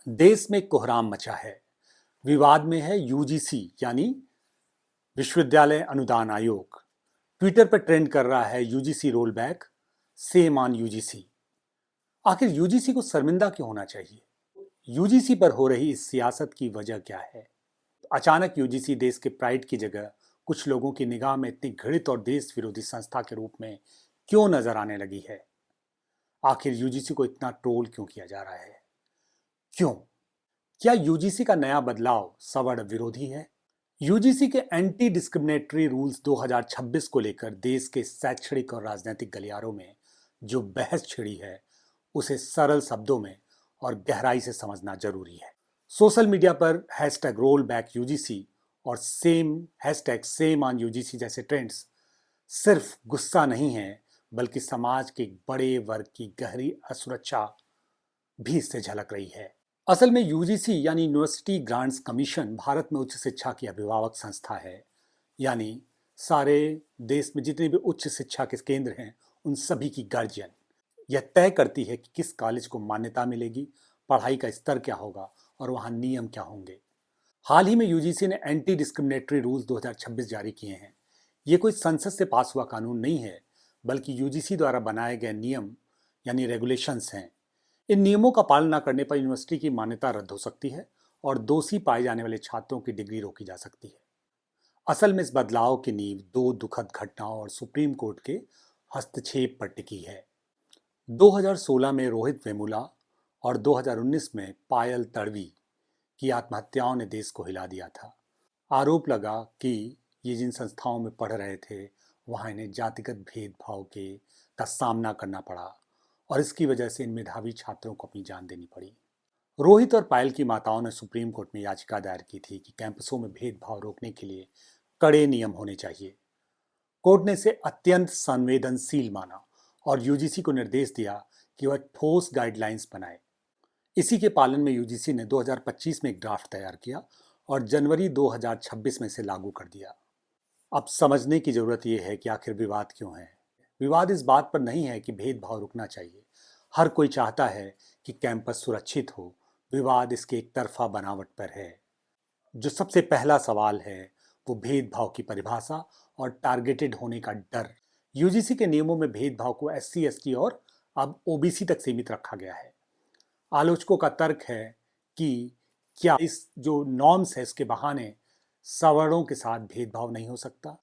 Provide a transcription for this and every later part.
देश में कोहराम मचा है। विवाद में है यूजीसी यानी विश्वविद्यालय अनुदान आयोग। ट्विटर पर ट्रेंड कर रहा है UGC roll back, same on UGC. आखिर यूजीसी को शर्मिंदा क्यों होना चाहिए? यूजीसी पर हो रही इस सियासत की वजह क्या है? अचानक यूजीसी देश के प्राइड की जगह कुछ लोगों की निगाह में इतनी घृणित और देश विरोधी संस्था के रूप में क्यों नजर आने लगी है? आखिर यूजीसी को इतना ट्रोल क्यों किया जा रहा है? क्यों? क्या यूजीसी का नया बदलाव सवर्ण विरोधी है? यूजीसी के एंटी डिस्क्रिमिनेटरी रूल्स 2026 को लेकर देश के शैक्षणिक और राजनीतिक गलियारों में जो बहस छिड़ी है, उसे सरल शब्दों में और गहराई से समझना जरूरी है। सोशल मीडिया पर हैशटैग रोल बैक यूजीसी और हैशटैग सेम ऑन यूजीसी जैसे ट्रेंड्स सिर्फ गुस्सा नहीं है, बल्कि समाज के एक बड़े वर्ग की गहरी असुरक्षा भी इससे झलक रही है। असल में यूजीसी यानी यूनिवर्सिटी ग्रांट्स कमीशन भारत में उच्च शिक्षा की अभिभावक संस्था है। यानी सारे देश में जितने भी उच्च शिक्षा के केंद्र हैं, उन सभी की गार्जियन। यह तय करती है कि किस कॉलेज को मान्यता मिलेगी, पढ़ाई का स्तर क्या होगा और वहाँ नियम क्या होंगे। हाल ही में यूजीसी ने एंटी डिस्क्रिमिनेटरी रूल्स 2026 जारी किए हैं। ये कोई संसद से पास हुआ कानून नहीं है, बल्कि यूजीसी द्वारा बनाए गए नियम यानी रेगुलेशंस हैं। इन नियमों का पालन न करने पर यूनिवर्सिटी की मान्यता रद्द हो सकती है और दोषी पाए जाने वाले छात्रों की डिग्री रोकी जा सकती है। असल में इस बदलाव की नींव दो दुखद घटनाओं और सुप्रीम कोर्ट के हस्तक्षेप पर टिकी है। 2016 में रोहित वेमुला और 2019 में पायल तड़वी की आत्महत्याओं ने देश को हिला दिया था। आरोप लगा कि ये जिन संस्थाओं में पढ़ रहे थे, वहाँ इन्हें जातिगत भेदभाव का सामना करना पड़ा और इसकी वजह से इन मेधावी छात्रों को अपनी जान देनी पड़ी। रोहित और पायल की माताओं ने सुप्रीम कोर्ट में याचिका दायर की थी कि कैंपसों में भेदभाव रोकने के लिए कड़े नियम होने चाहिए। कोर्ट ने इसे अत्यंत संवेदनशील माना और यूजीसी को निर्देश दिया कि वह ठोस गाइडलाइंस बनाए। इसी के पालन में यूजीसी ने 2025 में एक ड्राफ्ट तैयार किया और जनवरी 2026 में इसे लागू कर दिया। अब समझने की जरूरत यह है कि आखिर विवाद क्यों है। विवाद इस बात पर नहीं है कि भेदभाव रुकना चाहिए। हर कोई चाहता है कि कैंपस सुरक्षित हो। विवाद इसके एक तरफा बनावट पर है। जो सबसे पहला सवाल है वो भेदभाव की परिभाषा और टारगेटेड होने का डर। यूजीसी के नियमों में भेदभाव को एससी, एसटी और अब ओबीसी तक सीमित रखा गया है। आलोचकों का तर्क है कि क्या इस जो नॉर्म्स है इसके बहाने सवर्णों के साथ भेदभाव नहीं हो सकता।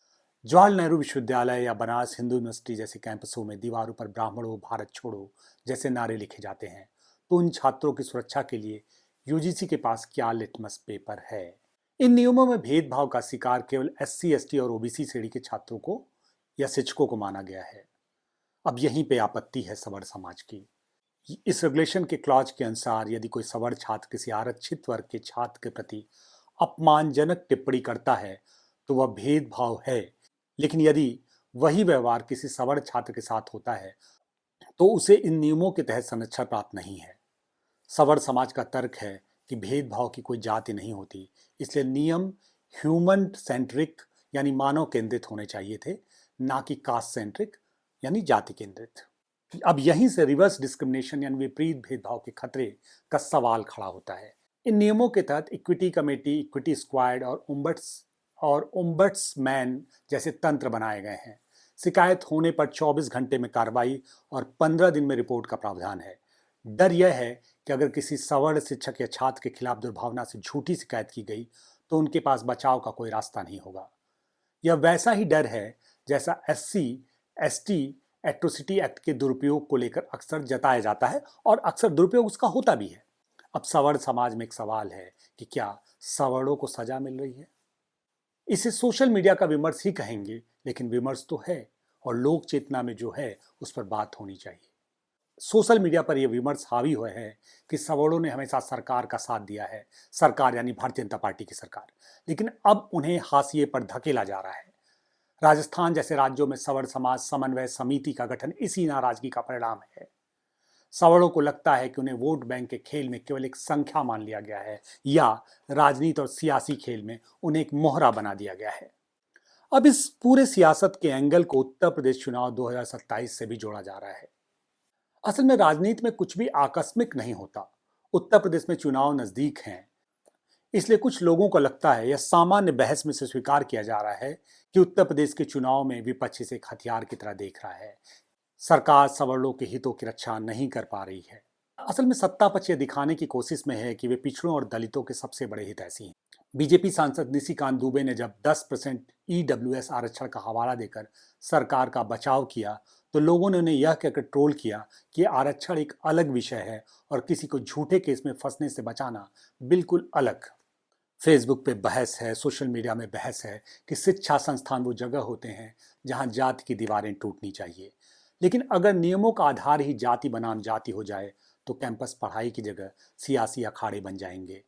जवाहरलाल नेहरू विश्वविद्यालय या बनारस हिंदू यूनिवर्सिटी जैसे कैंपसों में दीवारों पर ब्राह्मणों भारत छोड़ो जैसे नारे लिखे जाते हैं, तो उन छात्रों की सुरक्षा के लिए यूजीसी के पास क्या लिटमस पेपर है? इन नियमों में भेदभाव का शिकार केवल एससी, एसटी और ओबीसी श्रेणी के छात्रों को या शिक्षकों को माना गया है। अब यहीं पे आपत्ति है सवर्ण समाज की। इस रेगुलेशन के क्लॉज के अनुसार यदि कोई सवर्ण छात्र किसी आरक्षित वर्ग के छात्र के प्रति अपमानजनक टिप्पणी करता है तो वह भेदभाव है। लेकिन यदि वही व्यवहार किसी सवर्ण छात्र के साथ होता है तो उसे इन नियमों के तहत संरक्षण प्राप्त नहीं है। सवर्ण समाज का तर्क है कि भेदभाव की कोई जाति नहीं होती, इसलिए नियम ह्यूमन सेंट्रिक यानी मानव केंद्रित होने चाहिए थे, ना कि कास्ट सेंट्रिक यानी जाति केंद्रित। अब यहीं से रिवर्स डिस्क्रिमिनेशन यानी विपरीत भेदभाव के खतरे का सवाल खड़ा होता है। इन नियमों के तहत इक्विटी कमेटी, इक्विटी स्क्वाड और ओम्बड्समैन जैसे तंत्र बनाए गए हैं। शिकायत होने पर 24 घंटे में कार्रवाई और 15 दिन में रिपोर्ट का प्रावधान है। डर यह है कि अगर किसी सवर्ण शिक्षक या छात्र के खिलाफ दुर्भावना से झूठी शिकायत की गई तो उनके पास बचाव का कोई रास्ता नहीं होगा। यह वैसा ही डर है जैसा एससी, एसटी एट्रोसिटी एक्ट के दुरुपयोग को लेकर अक्सर जताया जाता है और अक्सर दुरुपयोग उसका होता भी है। अब सवर्ण समाज में एक सवाल है कि क्या सवर्णों को सजा मिल रही है? इसे सोशल मीडिया का विमर्श ही कहेंगे, लेकिन विमर्श तो है और लोक चेतना में जो है उस पर बात होनी चाहिए। सोशल मीडिया पर यह विमर्श हावी हुआ है कि सवर्णों ने हमेशा सरकार का साथ दिया है, सरकार यानी भारतीय जनता पार्टी की सरकार, लेकिन अब उन्हें हाशिए पर धकेला जा रहा है। राजस्थान जैसे राज्यों में सवर्ण समाज समन्वय समिति का गठन इसी नाराजगी का परिणाम है। सवर्णों को लगता है कि उन्हें वोट बैंक के खेल में केवल एक संख्या मान लिया गया है या राजनीति और सियासी खेल में उन्हें एक मोहरा बना दिया गया है। अब इस पूरे सियासत के एंगल को उत्तर प्रदेश चुनाव 2027 से भी जोड़ा जा रहा है। असल में राजनीति में कुछ भी आकस्मिक नहीं होता उत्तर प्रदेश में चुनाव नजदीक हैं, इसलिए कुछ लोगों को लगता है, यह सामान्य बहस में से स्वीकार किया जा रहा है कि उत्तर प्रदेश के चुनाव में विपक्ष इसे एक हथियार की तरह देख रहा है। सरकार सवर्णों के हितों की रक्षा नहीं कर पा रही है। असल में सत्ता पक्ष यह दिखाने की कोशिश में है कि वे पिछड़ों और दलितों के सबसे बड़े हितैषी हैं। बीजेपी सांसद निशिकांत दुबे ने जब 10% ईडब्ल्यूएस आरक्षण का हवाला देकर सरकार का बचाव किया, तो लोगों ने उन्हें यह कहकर ट्रोल किया कि आरक्षण एक अलग विषय है और किसी को झूठे केस में फंसने से बचाना बिल्कुल अलग। फेसबुक पे बहस है, सोशल मीडिया में बहस है कि शिक्षा संस्थान वो जगह होते हैं जहां जाति की दीवारें टूटनी चाहिए। लेकिन अगर नियमों का आधार ही जाति बनाम जाति हो जाए तो कैंपस पढ़ाई की जगह सियासी अखाड़े बन जाएंगे।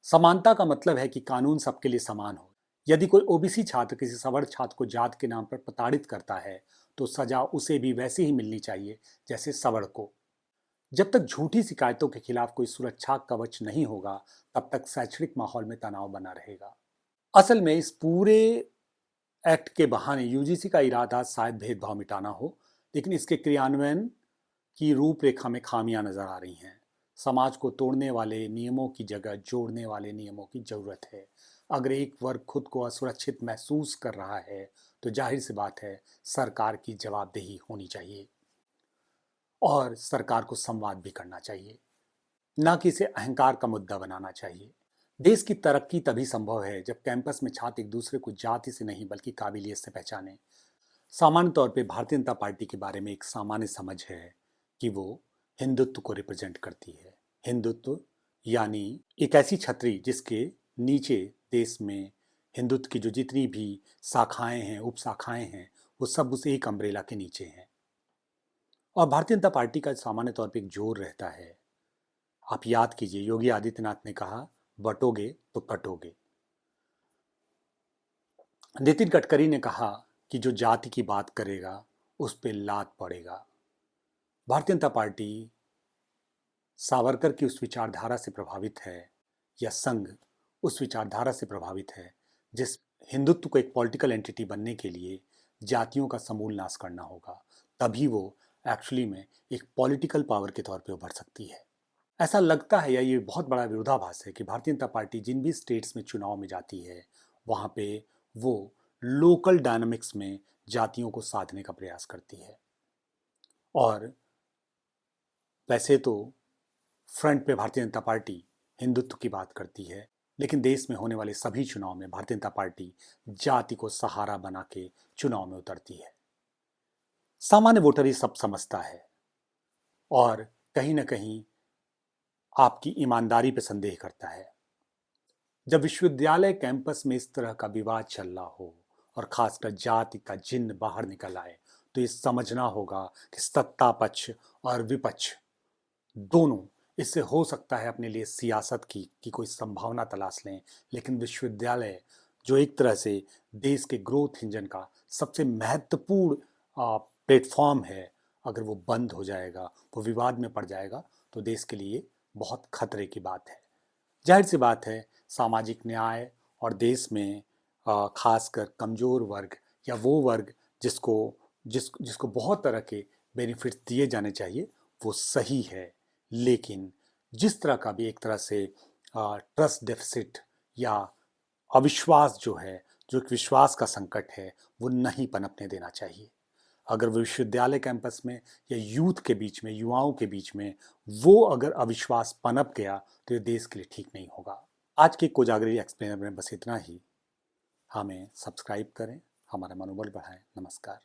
समानता का मतलब है कि कानून सबके लिए समान हो। यदि कोई ओबीसी छात्र किसी सवर्ण छात्र को जात के नाम पर प्रताड़ित करता है तो सजा उसे भी वैसी ही मिलनी चाहिए जैसे सवर्ण को। जब तक झूठी शिकायतों के खिलाफ कोई सुरक्षा कवच नहीं होगा, तब तक शैक्षणिक माहौल में तनाव बना रहेगा। असल में इस पूरे एक्ट के बहाने यूजीसी का इरादा शायद भेदभाव मिटाना हो, लेकिन इसके क्रियान्वयन की रूपरेखा में खामियां नजर आ रही हैं। समाज को तोड़ने वाले नियमों की जगह जोड़ने वाले नियमों की जरूरत है। अगर एक वर्ग खुद को असुरक्षित महसूस कर रहा है तो जाहिर सी बात है सरकार की जवाबदेही होनी चाहिए और सरकार को संवाद भी करना चाहिए, न कि इसे अहंकार का मुद्दा बनाना चाहिए। देश की तरक्की तभी संभव है जब कैंपस में छात्र एक दूसरे को जाति से नहीं बल्कि काबिलियत से पहचाने। सामान्य तौर पे भारतीय जनता पार्टी के बारे में एक सामान्य समझ है कि वो हिंदुत्व को रिप्रेजेंट करती है। हिंदुत्व यानी एक ऐसी छतरी जिसके नीचे देश में हिंदुत्व की जो जितनी भी शाखाएं हैं, उपशाखाएं हैं, वो सब उस एक अम्ब्रेला के नीचे हैं। और भारतीय जनता पार्टी का सामान्य तौर पे एक जोर रहता है। आप याद कीजिए, योगी आदित्यनाथ ने कहा बटोगे तो कटोगे। नितिन गडकरी ने कहा कि जो जाति की बात करेगा उस पे लात पड़ेगा। भारतीय जनता पार्टी सावरकर की उस विचारधारा से प्रभावित है या संघ उस विचारधारा से प्रभावित है जिस हिंदुत्व को एक पॉलिटिकल एंटिटी बनने के लिए जातियों का समूल नाश करना होगा, तभी वो एक्चुअली में एक पॉलिटिकल पावर के तौर पे उभर सकती है। ऐसा लगता है या ये बहुत बड़ा विरोधाभास है कि भारतीय जनता पार्टी जिन भी स्टेट्स में चुनाव में जाती है वहाँ पे वो लोकल डायनामिक्स में जातियों को साधने का प्रयास करती है। और वैसे तो फ्रंट पे भारतीय जनता पार्टी हिंदुत्व की बात करती है, लेकिन देश में होने वाले सभी चुनाव में भारतीय जनता पार्टी जाति को सहारा बना के चुनाव में उतरती है। सामान्य वोटर ये सब समझता है और कहीं ना कहीं आपकी ईमानदारी पे संदेह करता है। जब विश्वविद्यालय कैंपस में इस तरह का विवाद चल रहा हो और खासकर जाति का जिन्न बाहर निकल आए, तो ये समझना होगा कि सत्ता पक्ष और विपक्ष दोनों इससे हो सकता है अपने लिए सियासत की कोई संभावना तलाश लें, लेकिन विश्वविद्यालय जो एक तरह से देश के ग्रोथ इंजन का सबसे महत्वपूर्ण प्लेटफॉर्म है, अगर वो बंद हो जाएगा, वो विवाद में पड़ जाएगा, तो देश के लिए बहुत खतरे की बात है। जाहिर सी बात है सामाजिक न्याय और देश में खासकर कमज़ोर वर्ग या वो वर्ग जिसको बहुत तरह के बेनिफिट्स दिए जाने चाहिए वो सही है, लेकिन जिस तरह का भी एक तरह से ट्रस्ट डेफिसिट या अविश्वास जो है, जो एक विश्वास का संकट है, वो नहीं पनपने देना चाहिए। अगर विश्वविद्यालय कैंपस में या यूथ के बीच में, युवाओं के बीच में वो अगर अविश्वास पनप गया तो ये देश के लिए ठीक नहीं होगा। आज के कोजागरी एक्सप्लेनर में बस इतना ही। हमें सब्सक्राइब करें, हमारा मनोबल बढ़ाएं। नमस्कार।